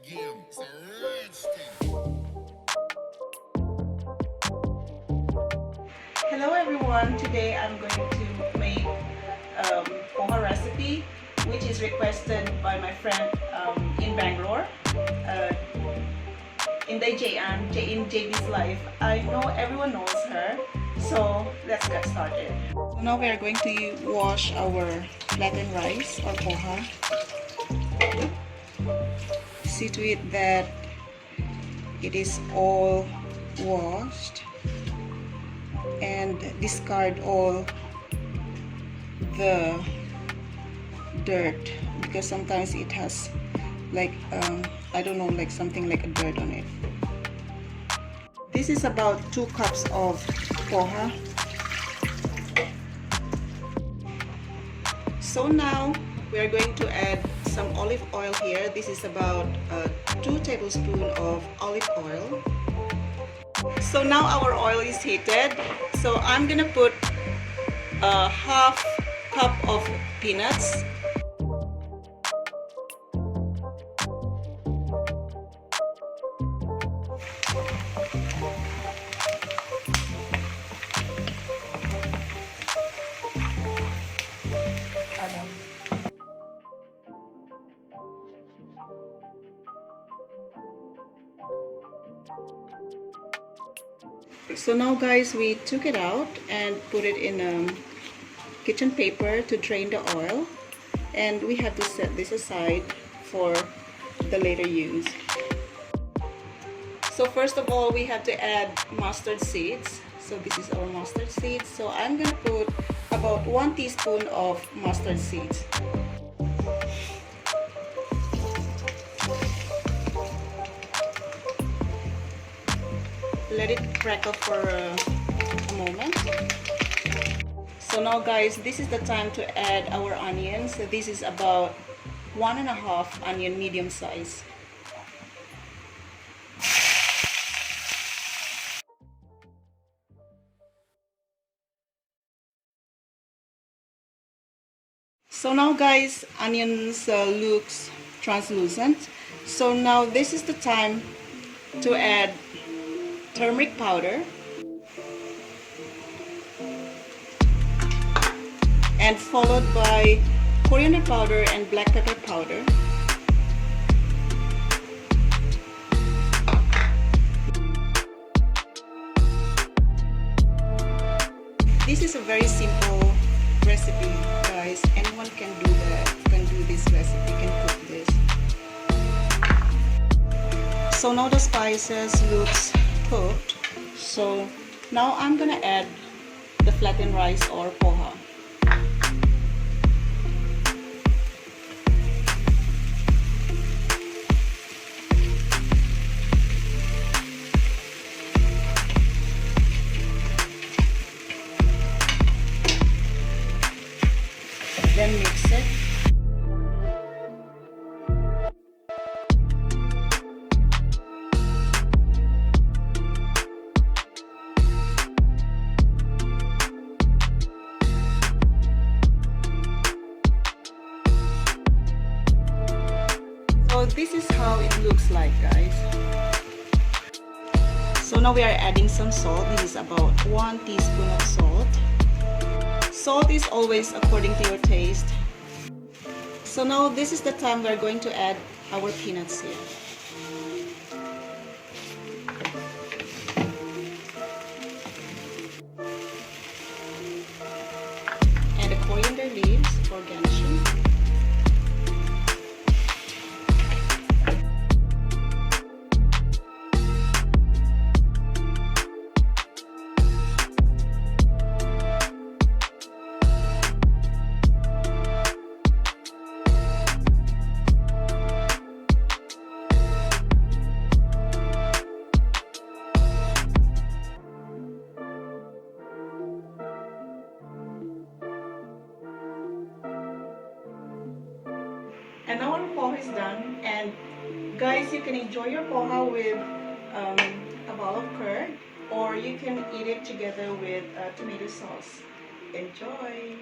game. It's a rich thing. Hello everyone, today I'm going to make Poha recipe which is requested by my friend in Bangalore, in JB's life. I know everyone knows her, so let's get started. So now we are going to wash our flattened rice or Poha. See to it that it is all washed and discard all the dirt, because sometimes it has like I don't know, like something like a dirt on it. This is about 2 cups of Poha. So now we are going to add some olive oil here. This is about 2 tablespoons of olive oil. So now our oil is heated, so I'm gonna put a half cup of peanuts, so now guys, we took it out and put it in kitchen paper to drain the oil, and we have to set this aside for the later use. So first of all, we have to add mustard seeds. So this is our mustard seeds. So I'm gonna put about 1 teaspoon of mustard seeds. Let it crackle for a moment. So now guys, this is the time to add our onions. So this is about 1.5 onion, medium size. So now guys, onions looks translucent. So now this is the time to add turmeric powder and followed by coriander powder and black pepper powder. This is a very simple recipe, guys. Anyone can do that, can do this recipe, can cook this. So now the spices looks cooked. So now I'm gonna add the flattened rice or Poha. Then mix it. So this is how it looks like, guys. So now we are adding some salt. This is about 1 teaspoon of salt. Salt is always according to your taste. So now this is the time we are going to add our peanuts here. And the coriander leaves for garnishing. And now our poha is done, and guys, you can enjoy your poha with a bowl of curd, or you can eat it together with tomato sauce. Enjoy!